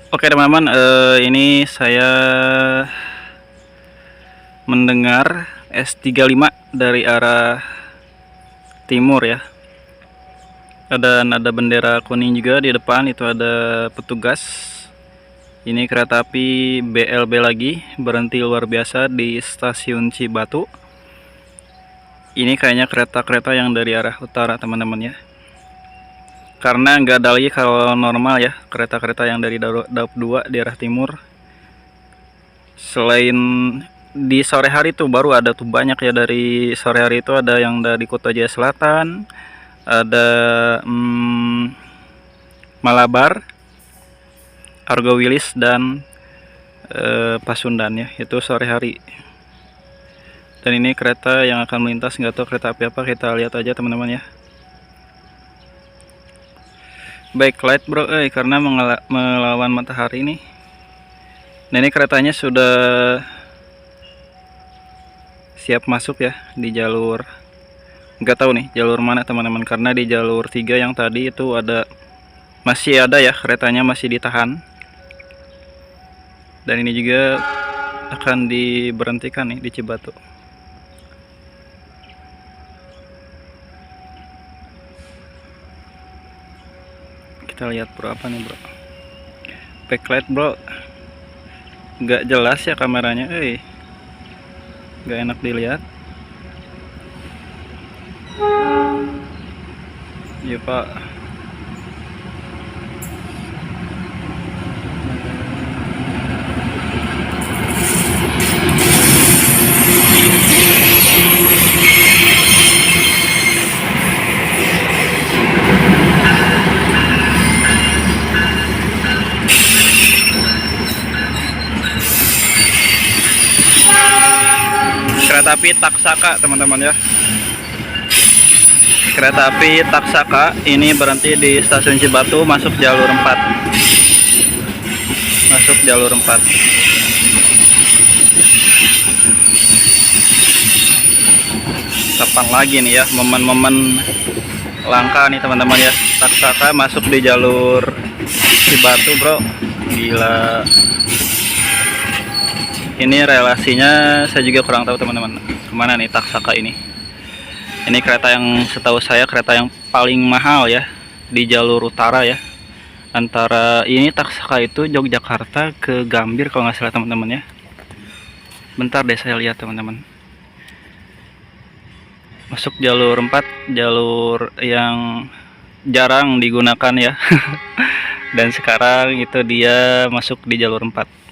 Oke teman-teman, ini saya mendengar S35 dari arah timur ya. Dan ada bendera kuning juga di depan, itu ada petugas. Ini kereta api BLB lagi, berhenti luar biasa di stasiun Cibatu. Ini kayaknya kereta-kereta yang dari arah utara teman-teman ya. Karena nggak ada lagi kalau normal ya, kereta-kereta yang dari Daup 2 di arah timur. Selain di sore hari tuh baru ada tuh banyak ya, dari sore hari itu ada yang dari Kota Jaya Selatan, ada Malabar, Argo Wilis, dan Pasundan ya, itu sore hari. Dan ini kereta yang akan melintas, nggak tahu kereta api apa, kita lihat aja teman-teman ya. Backlight bro, karena melawan matahari nih. Nah ini keretanya sudah siap masuk ya di jalur, nggak tahu nih jalur mana teman-teman, karena di jalur 3 yang tadi itu masih ada ya, keretanya masih ditahan. Dan ini juga akan diberhentikan nih di Cibatu. Kita lihat bro, apa nih bro, backlight bro, nggak jelas ya kameranya, nggak enak dilihat. Iya pak. Kereta api Taksaka teman-teman ya. Kereta api Taksaka ini berhenti di stasiun Cibatu, masuk jalur 4. Masuk jalur 4. Kapan lagi nih ya momen-momen langka nih teman-teman ya, Taksaka masuk di jalur Cibatu bro, gila. Ini relasinya saya juga kurang tahu teman-teman, kemana nih Taksaka ini. Ini kereta yang setahu saya kereta yang paling mahal ya di jalur utara ya. Antara ini Taksaka itu Yogyakarta ke Gambir kalau nggak salah teman-teman ya. Bentar deh saya lihat teman-teman. Masuk jalur 4, jalur yang jarang digunakan ya. Dan sekarang itu dia masuk di jalur 4.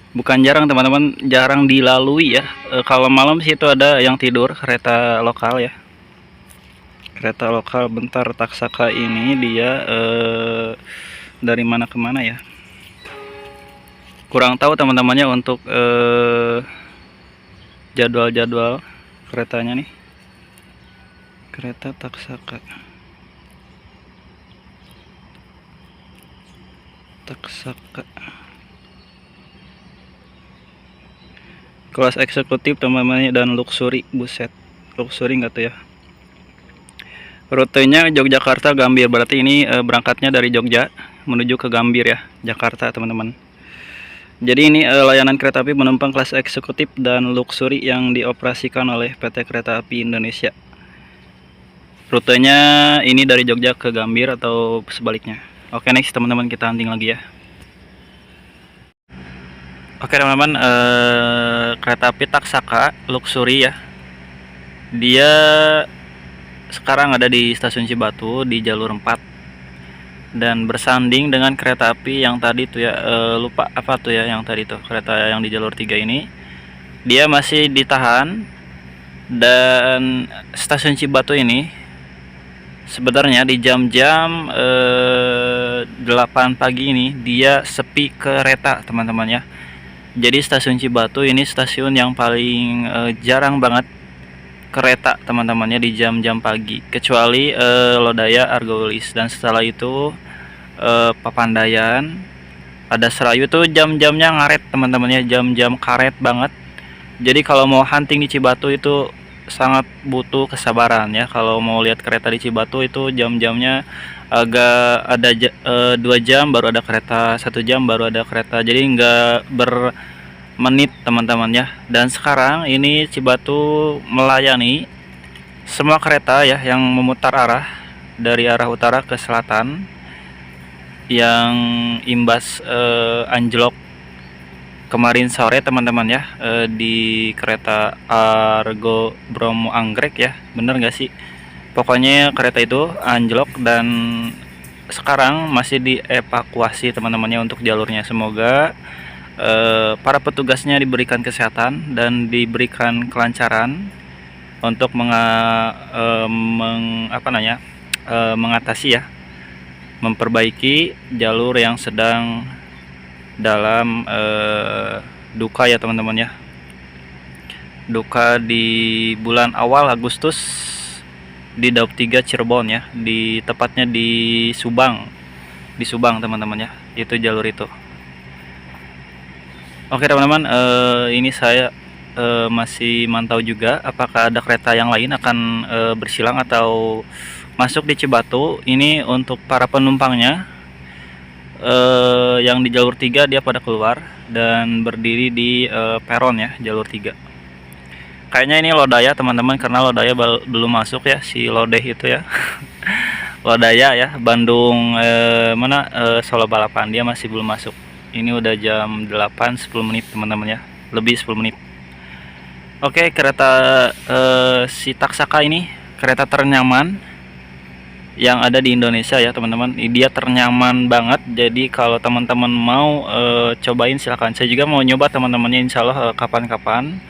Bukan jarang teman-teman, jarang dilalui ya. Kalau malam sih itu ada yang tidur, kereta lokal ya. Kereta lokal. Bentar, Taksaka ini dia dari mana ke mana ya, kurang tahu teman-temannya untuk jadwal-jadwal keretanya nih. Kereta Taksaka. Kelas eksekutif teman-temannya dan luxury, buset, luxury nggak tuh ya. Rutenya Yogyakarta Gambir, berarti ini berangkatnya dari Jogja menuju ke Gambir ya, Jakarta teman-teman. Jadi ini layanan kereta api penumpang kelas eksekutif dan luxury yang dioperasikan oleh PT Kereta Api Indonesia. Rutenya ini dari Jogja ke Gambir atau sebaliknya. Oke, next teman-teman, kita hunting lagi ya. Oke teman-teman, kereta api Taksaka luxury ya. Dia sekarang ada di stasiun Cibatu di jalur 4 dan bersanding dengan kereta api yang tadi tuh ya, lupa apa tuh ya yang tadi tuh, kereta yang di jalur 3 ini dia masih ditahan. Dan stasiun Cibatu ini sebenarnya di jam-jam 8 pagi ini dia sepi kereta teman-teman ya. Jadi stasiun Cibatu ini stasiun yang paling jarang banget kereta teman-temannya di jam-jam pagi, kecuali Lodaya, Argo Wilis, dan setelah itu Papandayan, ada Serayu tuh jam-jamnya ngaret teman-temannya, jam-jam karet banget. Jadi kalau mau hunting di Cibatu itu sangat butuh kesabaran ya. Kalau mau lihat kereta di Cibatu itu jam-jamnya agak ada 2 jam baru ada kereta, 1 jam baru ada kereta. Jadi nggak bermenit teman-teman ya. Dan sekarang ini Cibatu melayani semua kereta ya yang memutar arah dari arah utara ke selatan yang imbas anjlok kemarin sore teman-teman ya, di kereta Argo Bromo Anggrek ya, bener nggak sih? Pokoknya kereta itu anjlok dan sekarang masih dievakuasi teman-temannya untuk jalurnya. Semoga para petugasnya diberikan kesehatan dan diberikan kelancaran untuk mengatasi ya, memperbaiki jalur yang sedang dalam duka ya teman-teman ya. Duka di bulan awal Agustus di Daup 3 Cirebon ya, tepatnya di Subang teman-teman ya, itu jalur itu. Oke teman-teman, ini saya masih mantau juga apakah ada kereta yang lain akan bersilang atau masuk di Cibatu. Ini untuk para penumpangnya yang di jalur 3 dia pada keluar dan berdiri di peron ya, jalur 3. Kayaknya ini Lodaya teman-teman, karena Lodaya belum masuk ya, si Lodeh itu ya. Lodaya ya, Bandung Solo Balapan, dia masih belum masuk. Ini udah jam 8 10 menit teman-teman ya, lebih 10 menit. Oke, kereta si Taksaka ini kereta ternyaman yang ada di Indonesia ya teman-teman. Dia ternyaman banget, jadi kalau teman-teman mau cobain silahkan. Saya juga mau nyoba teman-temannya, insya Allah kapan-kapan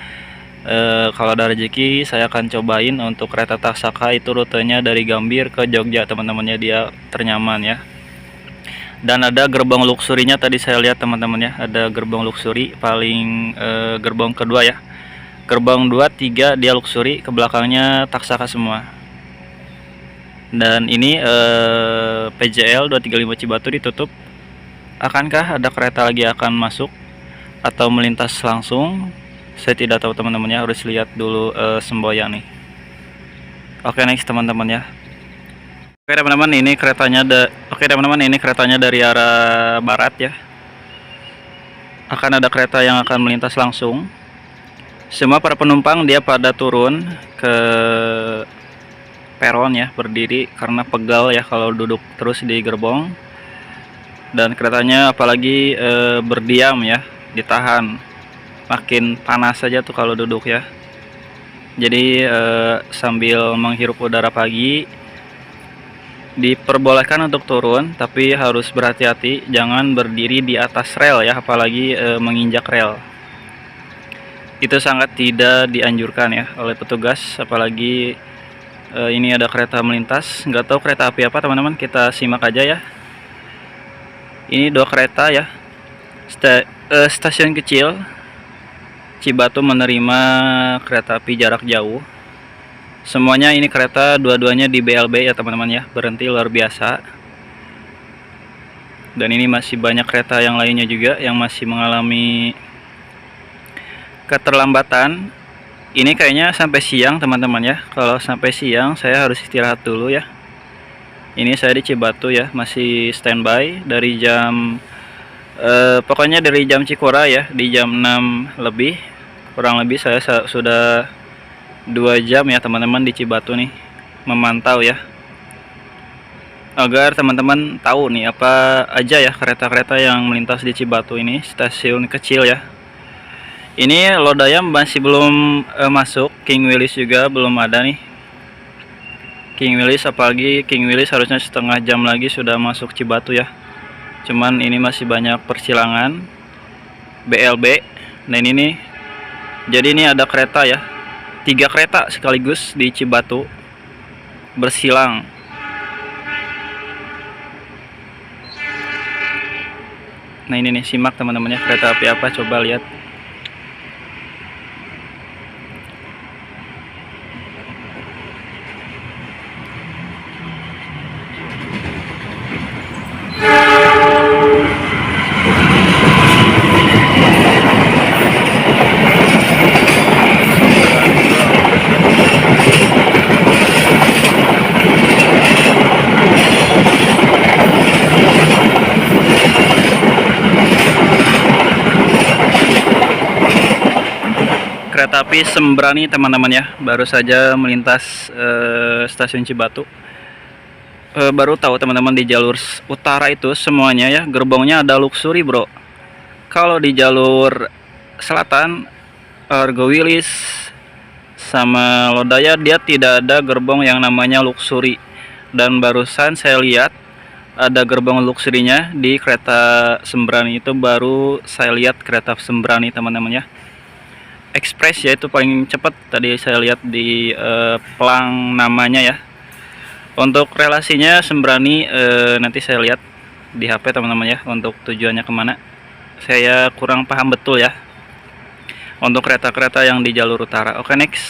kalau ada rezeki saya akan cobain untuk kereta Taksaka. Itu rutenya dari Gambir ke Jogja teman-temannya, dia ternyaman ya. Dan ada gerbong luxurinya tadi saya lihat teman-teman ya, ada gerbong luxuri paling gerbong kedua ya, gerbong 2, 3 dia luxuri, ke belakangnya Taksaka semua. Dan ini PJL 235 Cibatu ditutup. Akankah ada kereta lagi akan masuk atau melintas langsung? Saya tidak tahu teman-teman ya, harus lihat dulu semboyan nih. Oke, next teman-teman ya. Oke teman-teman, ini keretanya dari arah barat ya. Akan ada kereta yang akan melintas langsung. Semua para penumpang dia pada turun ke peron ya, berdiri karena pegal ya kalau duduk terus di gerbong. Dan keretanya apalagi berdiam ya, ditahan, makin panas saja tuh kalau duduk ya. Jadi sambil menghirup udara pagi diperbolehkan untuk turun, tapi harus berhati-hati, jangan berdiri di atas rel ya, apalagi menginjak rel. Itu sangat tidak dianjurkan ya oleh petugas, apalagi ini ada kereta melintas, nggak tahu kereta api apa teman-teman, kita simak aja ya. Ini 2 kereta ya, stasiun kecil Cibatu menerima kereta api jarak jauh. Semuanya ini kereta dua-duanya di BLB ya teman-teman ya, berhenti luar biasa. Dan ini masih banyak kereta yang lainnya juga yang masih mengalami keterlambatan. Ini kayaknya sampai siang teman-teman ya. Kalau sampai siang saya harus istirahat dulu ya. Ini saya di Cibatu ya, masih standby dari jam pokoknya dari jam Cikura ya, di jam 6 lebih kurang lebih saya sudah 2 jam ya teman-teman di Cibatu nih, memantau ya, agar teman-teman tahu nih apa aja ya kereta-kereta yang melintas di Cibatu ini, stasiun kecil ya. Ini Lodaya masih belum masuk, King Willis juga belum ada nih. King Willis, apalagi King Willis harusnya setengah jam lagi sudah masuk Cibatu ya. Cuman ini masih banyak persilangan BLB. Nah ini nih, jadi ini ada kereta ya, 3 kereta sekaligus di Cibatu bersilang. Nah ini nih, simak teman-teman ya, kereta api apa coba lihat. kereta api Sembrani teman-teman ya, baru saja melintas stasiun Cibatu. Baru tahu teman-teman, di jalur utara itu semuanya ya gerbongnya ada luxury bro. Kalau di jalur selatan Argo Wilis sama Lodaya dia tidak ada gerbong yang namanya luxury. Dan barusan saya lihat ada gerbong luxurinya di kereta Sembrani, itu baru saya lihat kereta Sembrani teman-teman ya. Express ya, itu paling cepat tadi saya lihat di pelang namanya ya. Untuk relasinya Sembrani nanti saya lihat di HP teman-teman ya, untuk tujuannya kemana saya kurang paham betul ya untuk kereta-kereta yang di jalur utara. Oke, next.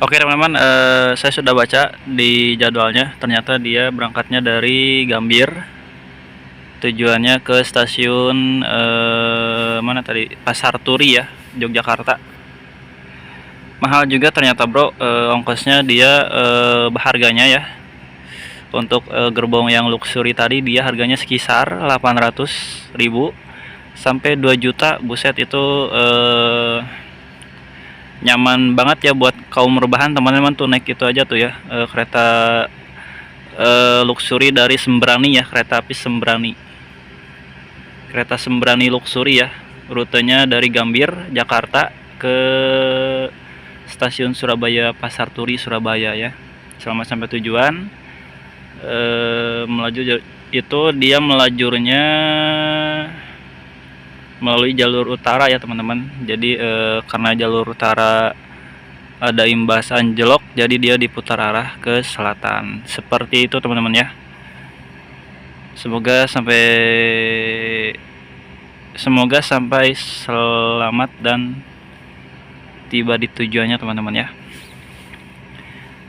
Oke teman-teman, saya sudah baca di jadwalnya, ternyata dia berangkatnya dari Gambir, tujuannya ke stasiun mana tadi, Pasar Turi ya, Yogyakarta. Mahal juga ternyata bro, ongkosnya dia harganya ya. Untuk gerbong yang luxury tadi dia harganya sekisar 800.000 sampai 2 juta. Buset, itu nyaman banget ya buat kaum rebahan teman-teman tuh, naik itu aja tuh ya, kereta luxury dari Sembrani ya, kereta api Sembrani, kereta Sembrani luxury ya, rutenya dari Gambir Jakarta ke stasiun Surabaya Pasar Turi Surabaya ya. Selama sampai tujuan melaju itu dia melajurnya melalui jalur utara ya teman-teman. Jadi karena jalur utara ada imbas anjlok, jadi dia diputar arah ke selatan. Seperti itu teman-teman ya. Semoga sampai selamat dan tiba di tujuannya teman-teman ya.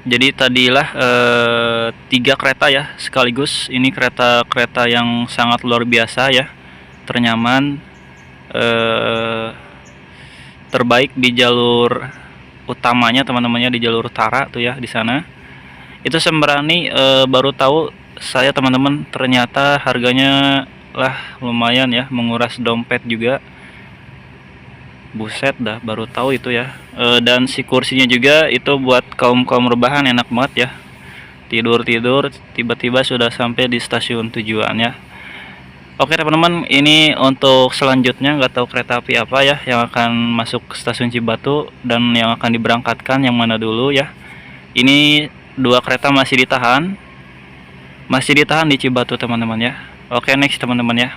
Jadi tadilah 3 kereta ya sekaligus. Ini kereta-kereta yang sangat luar biasa ya, ternyaman, terbaik di jalur utamanya teman-temannya, di jalur utara tuh ya, di sana. Itu Sembrani baru tahu saya teman-teman, ternyata harganya lah lumayan ya, menguras dompet juga. Buset dah, baru tahu itu ya. Dan si kursinya juga itu buat kaum rebahan, enak banget ya. Tidur-tidur tiba-tiba sudah sampai di stasiun tujuan ya. Oke teman-teman, ini untuk selanjutnya nggak tahu kereta api apa ya yang akan masuk ke stasiun Cibatu dan yang akan diberangkatkan yang mana dulu ya. Ini 2 kereta masih ditahan di Cibatu teman-teman ya. Oke, next teman-teman ya.